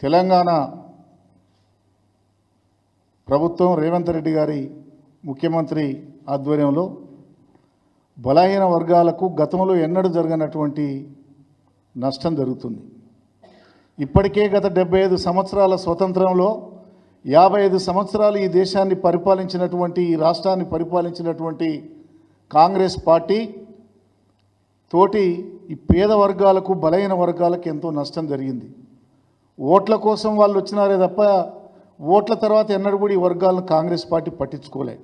తెలంగాణ ప్రభుత్వం రేవంత్ రెడ్డి గారి ముఖ్యమంత్రి ఆధ్వర్యంలో బలహీన వర్గాలకు గతంలో ఎన్నడూ జరగనటువంటి నష్టం జరుగుతుంది. ఇప్పటికే గత 75 సంవత్సరాల స్వతంత్రంలో 55 సంవత్సరాలు ఈ దేశాన్ని పరిపాలించినటువంటి, ఈ రాష్ట్రాన్ని పరిపాలించినటువంటి కాంగ్రెస్ పార్టీ తోటి ఈ పేద వర్గాలకు, బలహీన వర్గాలకు ఎంతో నష్టం జరిగింది. ఓట్ల కోసం వాళ్ళు వచ్చినారే తప్ప ఓట్ల తర్వాత ఎన్నడూ కూడా ఈ వర్గాలను కాంగ్రెస్ పార్టీ పట్టించుకోలే.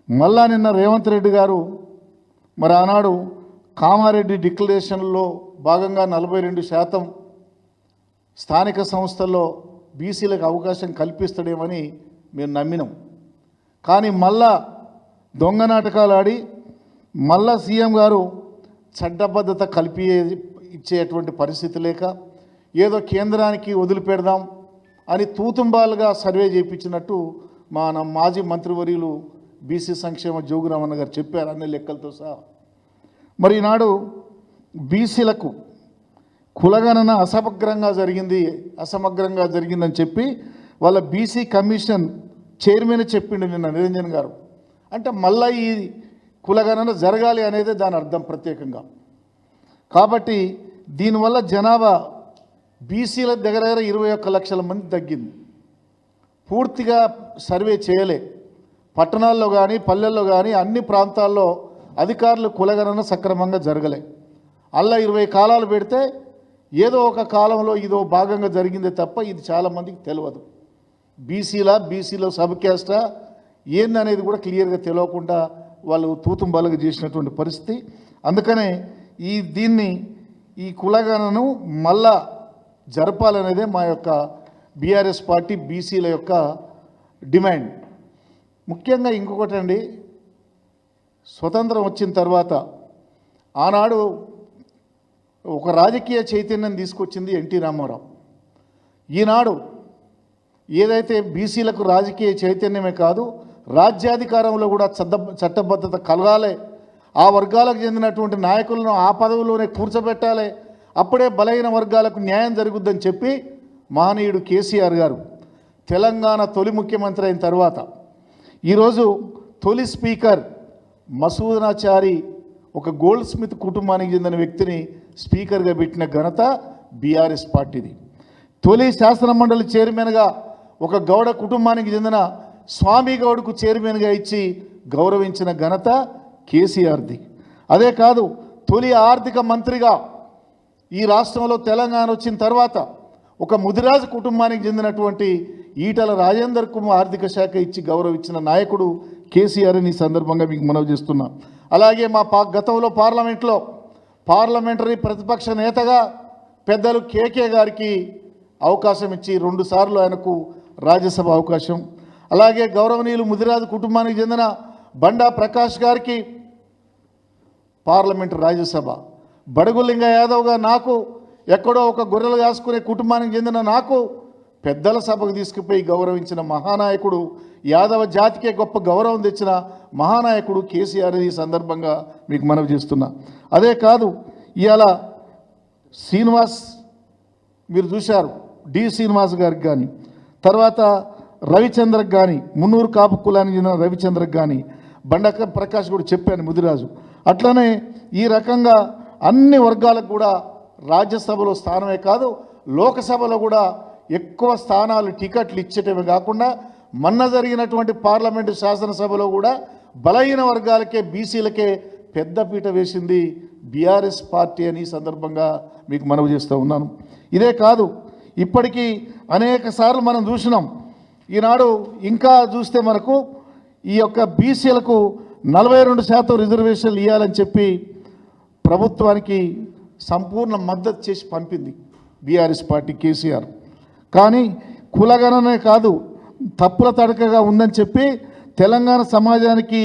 మళ్ళా నిన్న రేవంత్ రెడ్డి గారు మరి ఆనాడు కామారెడ్డి డిక్లరేషన్లో భాగంగా 42% స్థానిక సంస్థల్లో బీసీలకు అవకాశం కల్పిస్తాడేమని మేము నమ్మినాం. కానీ మళ్ళా దొంగ నాటకాలు ఆడి మళ్ళా సీఎం గారు చట్టబద్ధత ఇచ్చేటువంటి పరిస్థితి లేక ఏదో కేంద్రానికి వదిలిపెడదాం అని తూతుంబాలుగా సర్వే చేయించినట్టు మన మాజీ మంత్రివర్యులు బీసీ సంక్షేమ జోగురామన్న గారు చెప్పారు అన్ని లెక్కలతో సహా. మరి ఈనాడు బీసీలకు కులగణన అసమగ్రంగా జరిగిందని చెప్పి వాళ్ళ బీసీ కమిషన్ చైర్మన్ చెప్పిండు నిన్న నిరంజన్ గారు. అంటే మళ్ళీ ఈ కులగణన జరగాలి అనేది దాని అర్థం ప్రత్యేకంగా. కాబట్టి దీనివల్ల జనాభా బీసీల దగ్గర 21 లక్షల మంది తగ్గింది. పూర్తిగా సర్వే చేయలే. పట్టణాల్లో కానీ పల్లెల్లో కానీ అన్ని ప్రాంతాల్లో అధికారులు కులగణన సక్రమంగా జరగలే. అలా 20 కాలాలు పెడితే ఏదో ఒక కాలంలో ఇదో భాగంగా జరిగిందే తప్ప ఇది చాలామందికి తెలియదు. బీసీలో సబ్ క్యాస్టా ఏందనేది కూడా క్లియర్గా తెలియకుండా వాళ్ళు తూతుంబాలుగా చేసినటువంటి పరిస్థితి. అందుకనే ఈ కులగణను మళ్ళా జరపాలనేదే మా యొక్క బీఆర్ఎస్ పార్టీ బీసీల యొక్క డిమాండ్. ముఖ్యంగా ఇంకొకటి అండి, స్వతంత్రం వచ్చిన తర్వాత ఆనాడు ఒక రాజకీయ చైతన్యం తీసుకొచ్చింది ఎన్టీ రామారావు. ఈనాడు ఏదైతే బీసీలకు రాజకీయ చైతన్యమే కాదు, రాజ్యాధికారంలో కూడా చట్టబద్ధత కలగాలి, ఆ వర్గాలకు చెందినటువంటి నాయకులను ఆ పదవిలోనే కూర్చోబెట్టాలి, అప్పుడే బలహీన వర్గాలకు న్యాయం జరుగుద్దని చెప్పి మహనీయుడు కేసీఆర్ గారు తెలంగాణ తొలి ముఖ్యమంత్రి అయిన తర్వాత ఈరోజు తొలి స్పీకర్ మసూదనాచారి ఒక గోల్డ్ స్మిత్ కుటుంబానికి చెందిన వ్యక్తిని స్పీకర్గా పెట్టిన ఘనత బీఆర్ఎస్ పార్టీది. తొలి శాసనమండలి చైర్మన్గా ఒక గౌడ కుటుంబానికి చెందిన స్వామి గౌడ్కు చైర్మన్గా ఇచ్చి గౌరవించిన ఘనత కేసీఆర్ది. అదే కాదు, తొలి ఆర్థిక మంత్రిగా ఈ రాష్ట్రంలో తెలంగాణ వచ్చిన తర్వాత ఒక ముదిరాజు కుటుంబానికి చెందినటువంటి ఈటల రాజేందర్కు ఆర్థిక శాఖ ఇచ్చి గౌరవించిన నాయకుడు కేసీఆర్ అని ఈ సందర్భంగా మీకు మనవి చేస్తున్నా. అలాగే మా గతంలో పార్లమెంటరీ ప్రతిపక్ష నేతగా పెద్దలు కేకే గారికి అవకాశం ఇచ్చి 2 సార్లు ఆయనకు రాజ్యసభ అవకాశం. అలాగే గౌరవనీయులు ముదిరాజు కుటుంబానికి చెందిన బండా ప్రకాష్ గారికి పార్లమెంటు రాజ్యసభ. బడుగు లింగ యాదవ్గా నాకు ఎక్కడో ఒక గొర్రెలు కాసుకునే కుటుంబానికి చెందిన నాకు పెద్దల సభకు తీసుకుపోయి గౌరవించిన మహానాయకుడు, యాదవ జాతికే గొప్ప గౌరవం తెచ్చిన మహానాయకుడు కేసీఆర్ ఈ సందర్భంగా మీకు మనవి చేస్తున్నా. అదే కాదు, ఇవాళ శ్రీనివాస్ మీరు చూశారు, డి శ్రీనివాస్ గారికి కానీ, తర్వాత రవిచంద్రకు కానీ, మున్నూరు కాపు కులానికి చెందిన రవిచంద్రకు కానీ, బండ ప్రకాష్ కూడా చెప్పాను ముదిరాజు. అట్లనే ఈ రకంగా అన్ని వర్గాలకు కూడా రాజ్యసభలో స్థానమే కాదు, లోకసభలో కూడా ఎక్కువ స్థానాలు టికెట్లు ఇచ్చేటమే కాకుండా మొన్న జరిగినటువంటి పార్లమెంటు శాసనసభలో కూడా బలహీన వర్గాలకే, బీసీలకే పెద్దపీట వేసింది బీఆర్ఎస్ పార్టీ అని సందర్భంగా మీకు మనవి చేస్తూ ఉన్నాను. ఇదే కాదు, ఇప్పటికీ అనేక సార్లు మనం చూసినాం. ఈనాడు ఇంకా చూస్తే మనకు ఈ యొక్క బీసీలకు 42% రిజర్వేషన్లు ఇవ్వాలని చెప్పి ప్రభుత్వానికి సంపూర్ణ మద్దతు చేసి పంపింది బీఆర్ఎస్ పార్టీ కేసీఆర్. కానీ కులగణనే కాదు, తప్పుల తడకగా ఉందని చెప్పి తెలంగాణ సమాజానికి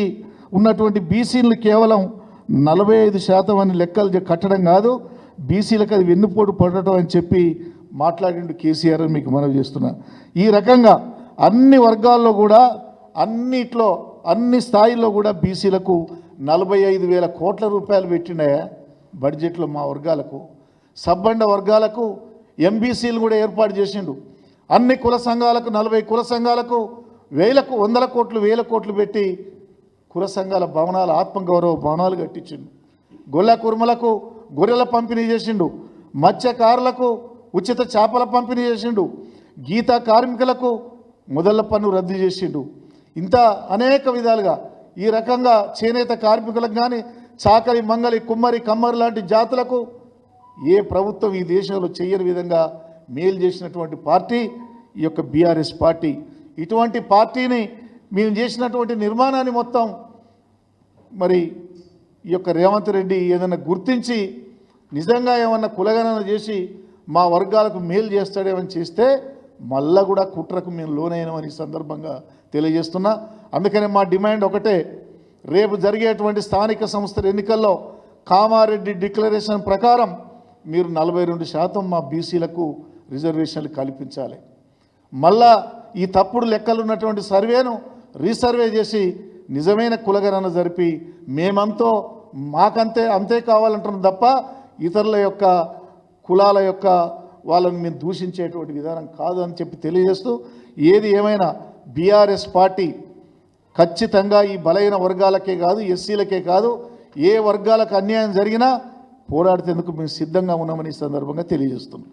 ఉన్నటువంటి బీసీలు కేవలం 45% అని లెక్కలు కట్టడం కాదు, బీసీలకు అది వెన్నుపోటు పడటం అని చెప్పి మాట్లాడిండు కేసీఆర్ అని మీకు మనవి చేస్తున్నా. ఈ రకంగా అన్ని వర్గాల్లో కూడా అన్ని స్థాయిల్లో కూడా బీసీలకు 45,000 కోట్ల రూపాయలు పెట్టినాయా బడ్జెట్లో మా వర్గాలకు. సబ్బండ వర్గాలకు ఎంబీసీలు కూడా ఏర్పాటు చేసిండు. అన్ని కుల సంఘాలకు 40 కుల సంఘాలకు వందల కోట్లు వేల కోట్లు పెట్టి కుల సంఘాల భవనాలు ఆత్మగౌరవ భవనాలు కట్టించిండు. గొల్ల కుర్మలకు గొర్రెల పంపిణీ చేసిండు. మత్స్యకారులకు ఉచిత చేపల పంపిణీ చేసిండు. గీతా కార్మికులకు మొదళ్ల పన్ను రద్దు చేసిండు. ఇంత అనేక విధాలుగా ఈ రకంగా చేనేత కార్మికులకు కానీ చాకలి మంగలి కుమ్మరి కమ్మరి లాంటి జాతులకు ఏ ప్రభుత్వం ఈ దేశంలో చేయని విధంగా మేలు చేసినటువంటి పార్టీ ఈ యొక్క బీఆర్ఎస్ పార్టీ. ఇటువంటి పార్టీని మేము చేసినటువంటి నిర్మాణాన్ని మొత్తం మరి ఈ యొక్క రేవంత్ రెడ్డి ఏదైనా గుర్తించి నిజంగా ఏమన్నా కులగణన చేసి మా వర్గాలకు మేలు చేస్తాడేమని చేస్తే మళ్ళా కూడా కుట్రకు మేము లోనైనామని సందర్భంగా తెలియజేస్తున్నా. అందుకనే మా డిమాండ్ ఒకటే, రేపు జరిగేటువంటి స్థానిక సంస్థల ఎన్నికల్లో కామారెడ్డి డిక్లరేషన్ ప్రకారం మీరు 42% మా బీసీలకు రిజర్వేషన్లు కల్పించాలి. మళ్ళా ఈ తప్పుడు లెక్కలు ఉన్నటువంటి సర్వేను రీసర్వే చేసి నిజమైన కులగణన జరిపి మేమంతో అంతే కావాలంటున్నాం తప్ప ఇతరుల యొక్క కులాల యొక్క వాళ్ళని మేము దూషించేటువంటి విధానం కాదు అని చెప్పి తెలియజేస్తూ, ఏది ఏమైనా బీఆర్ఎస్ పార్టీ ఖచ్చితంగా ఈ బలహీన వర్గాలకే కాదు, ఎస్సీలకే కాదు, ఏ వర్గాలకు అన్యాయం జరిగినా పోరాడేందుకు మేము సిద్ధంగా ఉన్నామని ఈ సందర్భంగా తెలియజేస్తున్నాం.